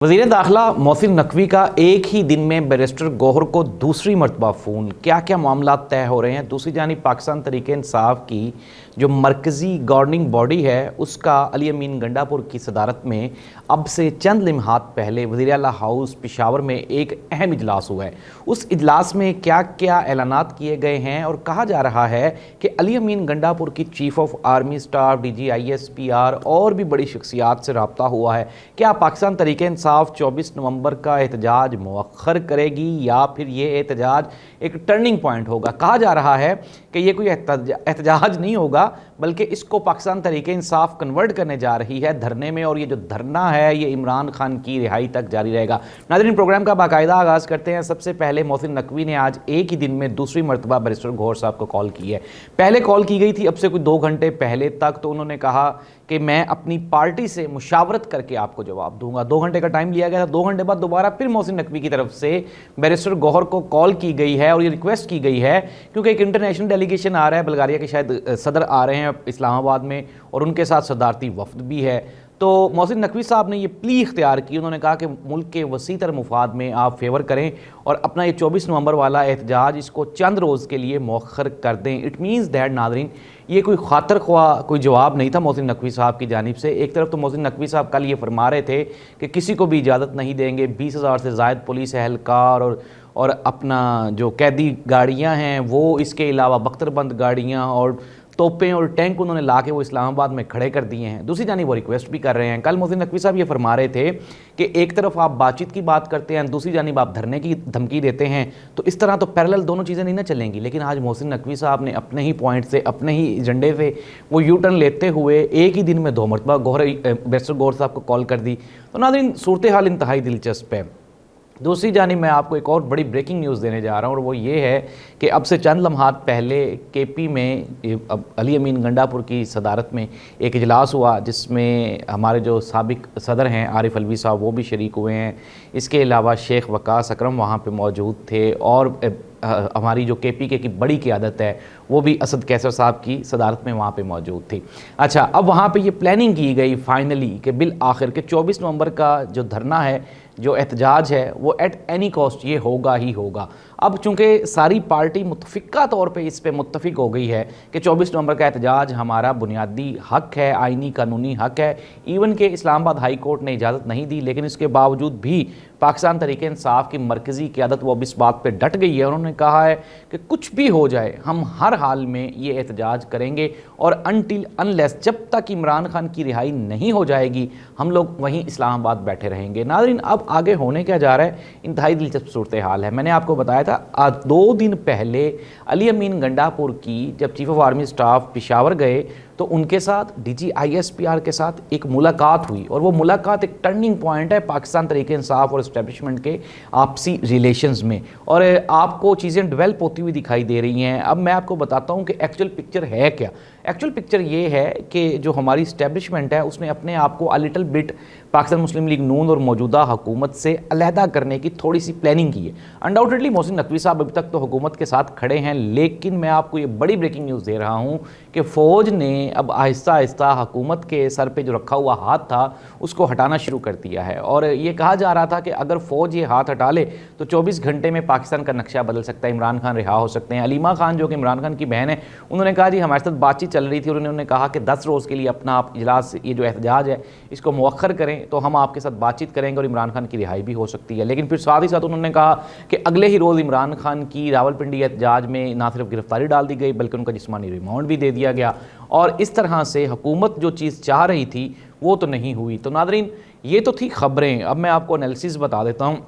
वज़ीर दाखिला मोहसिन नकवी का एक ही दिन में बैरिस्टर गौहर को दूसरी मरतबा फ़ोन। क्या क्या मामला तय हो रहे हैं। दूसरी जानिब पाकिस्तान तहरीक इंसाफ की जो मरकज़ी गवर्निंग बॉडी है उसका अली अमीन गंडापुर की सदारत में अब से चंद लम्हात पहले वज़ीर आला हाउस पेशावर में एक अहम इजलास हुआ है। उस इजलास में क्या क्या ऐलानात किए गए हैं और कहा जा रहा है कि अली अमीन गंडापुर की chief of army staff DGISPR और भी बड़ी शख्सियात से रब्ता हुआ है। क्या पाकिस्तान तहरीक इंसाफ 24 नवंबर का एहतजाज मौखर करेगी या फिर ये एहतजाज एक टर्निंग पॉइंट होगा। कहा जा रहा है कि ये कोई एहतजाज नहीं होगा बल्कि इसको पाकिस्तान तहरीक इंसाफ कन्वर्ट करने जा रही है धरने में, और ये जो धरना है ये इमरान खान की रिहाई तक जारी रहेगा। नाज़रीन, प्रोग्राम का बाकायदा आगाज़ करते हैं। सबसे पहले मोहसिन नकवी ने आज एक ही दिन में दूसरी मरतबा बैरिस्टर गौहर साहब को कॉल की है। पहले कॉल की गई थी अब से कोई 2 घंटे पहले तक, तो उन्होंने कहा कि मैं अपनी पार्टी से मुशावरत करके आपको जवाब दूंगा। 2 घंटे का टाइम लिया गया था। 2 घंटे बाद दोबारा फिर मोहसिन नकवी की तरफ से बैरिस्टर गौहर को कॉल की गई है और ये रिक्वेस्ट की गई है क्योंकि एक इंटरनेशनल डेलीगेशन आ रहा है, बल्गारिया के शायद सदर आ रहे हैं इस्लामाबाद में और उनके साथ सदारती वफ्द भी है। तो मोहसिन नकवी साहब ने ये प्ली इख्तियार की। उन्होंने कहा कि मुल्क के वसी तर मुफाद में आप फेवर करें और अपना ये 24 नवंबर वाला एहतजाज इसको चंद रोज़ के लिए मौखर कर दें। इट मीन्स दैट नाज़रीन, ये कोई खातर ख्वाह कोई जवाब नहीं था मोहसिन नकवी साहब की जानिब से। एक तरफ तो मोहसिन नकवी साहब कल ये फरमा रहे थे कि किसी को भी इजाज़त नहीं देंगे, 20,000 से ज़ायद पुलिस एहलकार और अपना जो कैदी गाड़ियाँ हैं वो, इसके अलावा बख्तरबंद गाड़ियाँ और तोपें और टैंक उन्होंने ला के वो इस्लामाबाद में खड़े कर दिए हैं। दूसरी जानिब वो रिक्वेस्ट भी कर रहे हैं। कल मोहसिन नकवी साहब ये फरमा रहे थे कि एक तरफ आप बातचीत की बात करते हैं, दूसरी जानिब आप धरने की धमकी देते हैं, तो इस तरह तो पैरेलल दोनों चीज़ें नहीं ना चलेंगी। लेकिन आज मोहसिन नकवी साहब ने अपने ही पॉइंट से, अपने ही एजेंडे से वो यू टर्न लेते हुए एक ही दिन में 2 मरतबा बैरिस्टर गौहर साहब को कॉल कर दी। तो नाज़रीन, सूरत हाल इंतहाई दिलचस्प है। दूसरी जानिब मैं आपको एक और बड़ी ब्रेकिंग न्यूज़ देने जा रहा हूँ और वो ये है कि अब से चंद लम्हात पहले KP में अली अमीन गंडापुर की सदारत में एक इजलास हुआ जिसमें हमारे जो साबिक सदर हैं आरिफ अलवी साहब वो भी शरीक हुए हैं। इसके अलावा शेख वकास अकरम वहाँ पे मौजूद थे और हमारी जो KPK की बड़ी क़यादत है वो भी असद कैसर साहब की सदारत में वहाँ पे मौजूद थी। अच्छा, अब वहाँ पे ये प्लानिंग की गई फाइनली कि बिल आखिर के 24 नवंबर का जो धरना है, जो एहतजाज है, वो एट एनी कॉस्ट ये होगा ही होगा। अब चूँकि सारी पार्टी मुतफ़िक़ा तौर पे इस पे मुत्तफ़िक हो गई है कि 24 नवंबर का एहतजाज हमारा बुनियादी हक़ है, आइनी कानूनी हक़ है। इवन के इस्लामाबाद हाई कोर्ट ने इजाज़त नहीं दी, लेकिन इसके बावजूद भी पाकिस्तान तहरीक इंसाफ की मरकज़ी क़यादत वो अब इस बात पर डट गई है। उन्होंने कहा है कि कुछ भी हो जाए हम हर हाल में ये एहतजाज करेंगे और अनटिल अनलेस, जब तक इमरान खान की रिहाई नहीं हो जाएगी, हम लोग वहीं इस्लामाबाद बैठे रहेंगे। नाज़रीन, अब आगे होने क्या जा रहा है, इंतहाई दिलचस्प सूरत हाल है। मैंने आपको बताया था आज 2 दिन पहले अली अमीन गंडापुर की जब chief of army staff Peshawar गए तो उनके साथ DGISPR के साथ एक मुलाकात हुई और वो मुलाकात एक टर्निंग पॉइंट है पाकिस्तान तहरीक इंसाफ और इस्टेब्लिशमेंट के आपसी रिलेशंस में, और आपको चीज़ें डेवलप होती हुई दिखाई दे रही हैं। अब मैं आपको बताता हूँ कि एक्चुअल पिक्चर है क्या। एक्चुअल पिक्चर ये है कि जो हमारी इस्टेब्लिशमेंट है उसने अपने आप को a little bit Pakistan Muslim League Noon और मौजूदा हुकूमत से अलहदा करने की थोड़ी सी प्लानिंग की है। अनडाउटेडली मोहसिन नकवी साहब अभी तक तो हुकूमत के साथ खड़े हैं, लेकिन मैं आपको ये बड़ी ब्रेकिंग न्यूज़ दे रहा हूँ कि फ़ौज ने अब आहिस्ता आहिस्ता हुकूमत के सर पे जो रखा हुआ हाथ था उसको हटाना शुरू कर दिया है। और ये कहा जा रहा था कि अगर फ़ौज ये हाथ हटा ले तो 24 घंटे में पाकिस्तान का नक्शा बदल सकता है, इमरान खान रिहा हो सकते हैं। अलीमा खान जो कि इमरान खान की बहन है, उन्होंने कहा जी हमारे साथ बातचीत चल रही थी और उन्होंने कहा कि 10 रोज़ के लिए अपना आप इजलास, ये जो एहतजाज है इसको मौखर करें तो हम आपके साथ बातचीत करेंगे और इमरान खान की रिहाई भी हो सकती है। लेकिन फिर साथ ही साथ उन्होंने कहा कि अगले ही रोज़ इमरान खान की रावलपिंडी एहतजाज में ना सिर्फ गिरफ्तारी डाल दी गई बल्कि उनका जिस्मानी रिमांड भी दे दिया गया, और इस तरह से हुकूमत जो चीज़ चाह रही थी वो तो नहीं हुई। तो नादरीन, ये तो थी ख़बरें। अब मैं आपको एनालिसिस बता देता हूँ।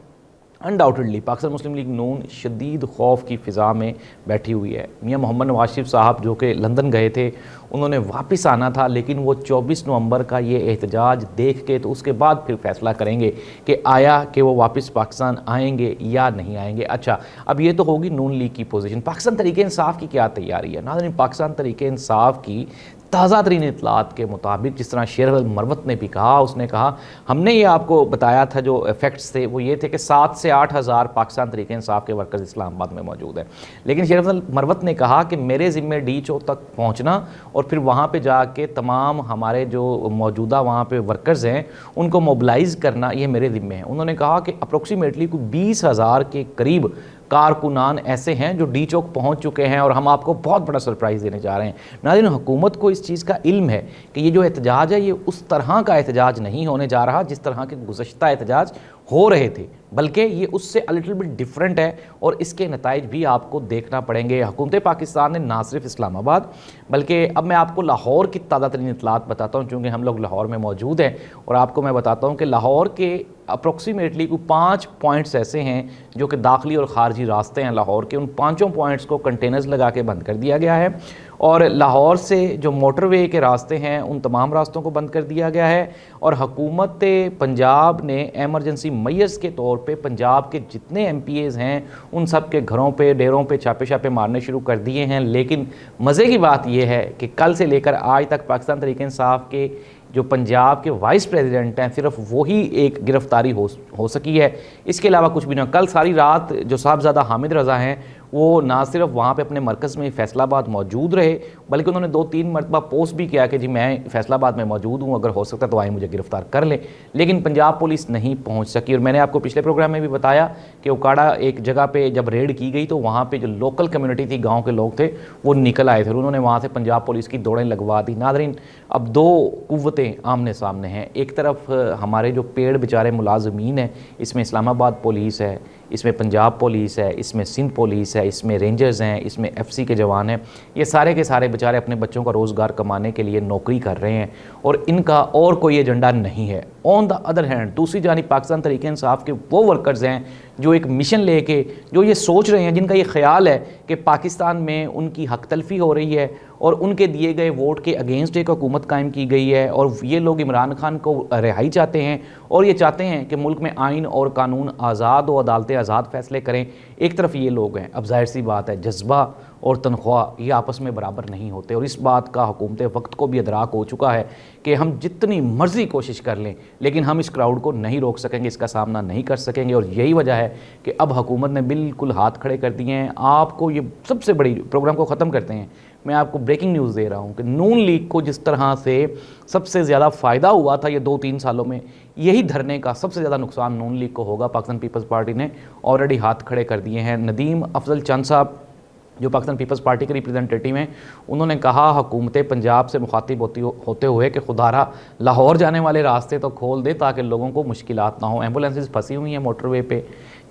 अनडाउटेडली पाकिस्तान मुस्लिम लीग नून शदीद खौफ की फ़िज़ा में बैठी हुई है। मियाँ मोहम्मद नवाज शरीफ साहब जो कि लंदन गए थे, उन्होंने वापस आना था, लेकिन वो 24 नवंबर का ये एहतजाज देख के तो उसके बाद फिर फैसला करेंगे कि आया कि वो वापस पाकिस्तान आएंगे या नहीं आएंगे। अच्छा, अब ये तो होगी नून लीग की पोजीशन। पाकिस्तान तहरीक इंसाफ की क्या तैयारी है? नाज़रीन, पाकिस्तान तहरीक इंसाफ की ताज़ा तरीन इतलात के मुताबिक, जिस तरह शेर मरवत ने भी कहा, उसने कहा हमने ये आपको बताया था जो इफेक्ट्स थे वो ये थे कि 7 से 8 हज़ार पाकिस्तान तहरीक इंसाफ के वर्कर्स इस्लामाबाद में मौजूद हैं। लेकिन शेर मरवत ने कहा कि मेरे ज़िम्मे DHO तक पहुँचना और फिर वहाँ पर जाके तमाम हमारे जो मौजूदा वहाँ पर वर्कर्स हैं उनको मोबलाइज़ करना ये मेरे ज़िम्मे है। उन्होंने कहा कि अप्रोक्सीमेटली कोई 20,000 के करीब कारकुनान ऐसे हैं जो DHO पहुंच चुके हैं और हम आपको बहुत बड़ा सरप्राइज़ देने जा रहे हैं। नाज़रीन, हुकूमत को इस चीज़ का इल्म है कि ये जो एहतजाज है ये उस तरह का एहतजाज नहीं होने जा रहा जिस तरह के गुज़श्ता एहतजाज हो रहे थे, बल्कि ये उससे अ लिटिल बिट डिफरेंट है और इसके नताइज भी आपको देखना पड़ेंगे। हुकूमत पाकिस्तान ने ना सिर्फ इस्लामाबाद बल्कि अब मैं आपको लाहौर की ताज़ा तरीन इतलात बताता हूँ, चूँकि हम लोग लाहौर में मौजूद हैं और आपको मैं बताता हूँ कि लाहौर के अप्रोक्सीमेटली कोई 5 पॉइंट्स ऐसे हैं जो कि दाखिली और ख़ारजी रास्ते हैं लाहौर के। उन 5 पॉइंट्स को कंटेनर्स लगा के बंद कर दिया गया है और लाहौर से जो मोटरवे के रास्ते हैं उन तमाम रास्तों को बंद कर दिया गया है। और हुकूमत पंजाब ने एमरजेंसी मैयर्स के तौर पे पंजाब के जितने MPAs हैं उन सब के घरों पे, डेरों पे छापे मारने शुरू कर दिए हैं। लेकिन मज़े की बात यह है कि कल से लेकर आज तक पाकिस्तान तहरीक इंसाफ के जो पंजाब के वाइस प्रेसिडेंट हैं सिर्फ वही एक गिरफ्तारी हो सकी है, इसके अलावा कुछ भी ना। कल सारी रात जो साहबजादा हामिद रज़ा हैं वो ना सिर्फ वहाँ पे अपने मरकज़ में फैसलाबाद मौजूद रहे बल्कि उन्होंने 2-3 मरतबा पोस्ट भी किया कि जी मैं फैसलाबाद में मौजूद हूँ, अगर हो सकता तो आए मुझे गिरफ़्तार कर लें। लेकिन पंजाब पुलिस नहीं पहुँच सकी। और मैंने आपको पिछले प्रोग्राम में भी बताया कि उकाड़ा एक जगह पे जब रेड की गई तो वहाँ पे जो लोकल कम्युनिटी थी, गाँव के लोग थे, वो निकल आए थे और उन्होंने वहाँ से पंजाब पुलिस की दौड़ें लगवा दी। नाज़रीन, अब 2 कुव्वतें आमने सामने हैं। एक तरफ हमारे जो पेड़ बेचारे मुलाजमीन हैं, इसमें इस्लामाबाद पुलिस है, इसमें पंजाब पुलिस है, इसमें सिंध पुलिस है, इसमें रेंजर्स हैं, इसमें FC के जवान हैं। ये सारे के सारे बेचारे अपने बच्चों का रोज़गार कमाने के लिए नौकरी कर रहे हैं और इनका और कोई एजेंडा नहीं है। ऑन द अदर हैंड दूसरी जानिब पाकिस्तान तहरीक इंसाफ के वो वर्कर्स हैं जो एक मिशन लेके, जो ये सोच रहे हैं, जिनका ये ख्याल है कि पाकिस्तान में उनकी हक तलफी हो रही है और उनके दिए गए वोट के अगेंस्ट एक हुकूमत कायम की गई है और ये लोग इमरान खान को रिहाई चाहते हैं और ये चाहते हैं कि मुल्क में आइन और कानून आज़ाद और अदालतें आज़ाद फैसले करें। एक तरफ ये लोग हैं। अब जाहिर सी बात है जज्बा और तनख्वाह ये आपस में बराबर नहीं होते और इस बात का हुकूमत वक्त को भी अदराक हो चुका है कि हम जितनी मर्ज़ी कोशिश कर लें लेकिन हम इस क्राउड को नहीं रोक सकेंगे, इसका सामना नहीं कर सकेंगे। और यही वजह है कि अब हुकूमत ने बिल्कुल हाथ खड़े कर दिए हैं। आपको ये सबसे बड़ी, प्रोग्राम को ख़त्म करते हैं, मैं आपको ब्रेकिंग न्यूज़ दे रहा हूँ कि नून लीग को जिस तरह से सबसे ज़्यादा फ़ायदा हुआ था ये 2-3 सालों में, यही धरने का सबसे ज़्यादा नुकसान नून लीग को होगा। पाकिस्तान पीपल्स पार्टी ने ऑलरेडी हाथ खड़े कर दिए हैं। नदीम अफजल चंद साहब जो पाकिस्तान पीपल्स पार्टी के रिप्रेजेंटेटिव हैं, उन्होंने कहा हुकूमत पंजाब से मुखातिब होते हुए कि खुदारा लाहौर जाने वाले रास्ते तो खोल दे ताकि लोगों को मुश्किलात ना हो। एम्बुलेंसेस फंसी हुई हैं मोटरवे पे,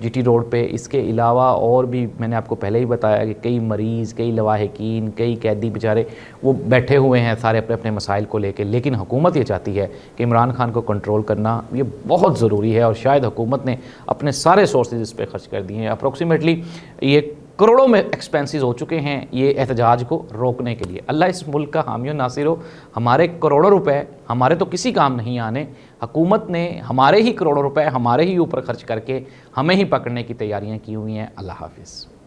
GT रोड पे। इसके अलावा और भी मैंने आपको पहले ही बताया कि कई मरीज़, कई लवाहिकीन, कई कैदी बेचारे वो बैठे हुए हैं सारे अपने अपने मसाइल को लेके। लेकिन हुकूमत ये चाहती है कि इमरान खान को कंट्रोल करना ये बहुत ज़रूरी है और शायद हुकूमत ने अपने सारे सोर्सेज इस पर खर्च कर दिए हैं। अप्रोक्सीमेटली ये करोड़ों में एक्सपेंसेस हो चुके हैं ये एहतजाज को रोकने के लिए। अल्लाह इस मुल्क का हामी और नासिर हो। हमारे करोड़ों रुपए हमारे तो किसी काम नहीं आने, हुकूमत ने हमारे ही करोड़ों रुपए हमारे ही ऊपर खर्च करके हमें ही पकड़ने की तैयारियां की हुई हैं। अल्लाह हाफिज़।